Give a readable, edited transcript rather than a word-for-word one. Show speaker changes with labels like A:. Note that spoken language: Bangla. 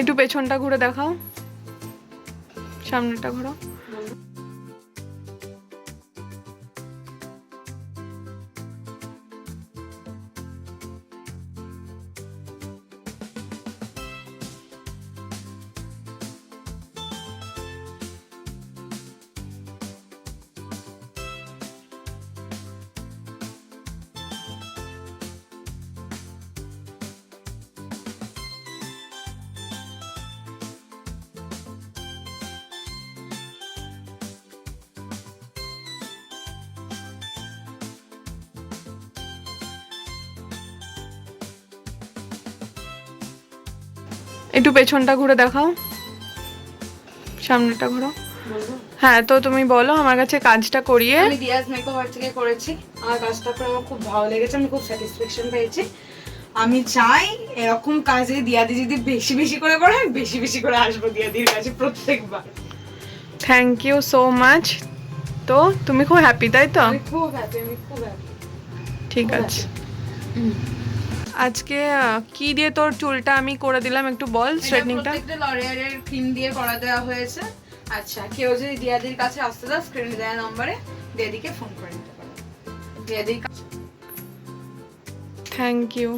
A: একটু পেছনটা ঘুরে দেখাও, সামনেটা ঘোরো। একটু পেছনটা ঘুরে দেখাও, সামনেটা ঘোরো। হ্যাঁ, তো তুমি বলো আমার কাছে কাজটা করিয়ে।
B: আমি দিয়াজ মেকওভার থেকে করেছি, আমার কাজটা করে আমার খুব ভালো লেগেছে, আমি খুব স্যাটিসফ্যাকশন পেয়েছি। আমি চাই এরকম কাজে দিয়াদি যদি বেশি বেশি করে করে আমি বেশি বেশি করে আসবো দিয়াদির কাছে প্রত্যেকবার।
A: Thank you so much. তো তুমি খুব হ্যাপি তাই তো?
B: আমি খুব হ্যাপি, আমি খুব হ্যাপি।
A: ঠিক আছে। আজকে কি দিয়ে তোর চুলটা আমি করে দিলাম একটু বল, স্ট্রেটনিংটা?
B: প্রত্যেকটা লরিয়ালের ক্রিম দিয়ে করা দেওয়া হয়েছে। আচ্ছা, কেউ যদি দিয়াদির কাছে আসতে চায় স্ক্রিনে দেওয়া নম্বরে দিয়াদিকে ফোন করে নিতে পারো। দিয়াদির কাছে।
A: Thank you.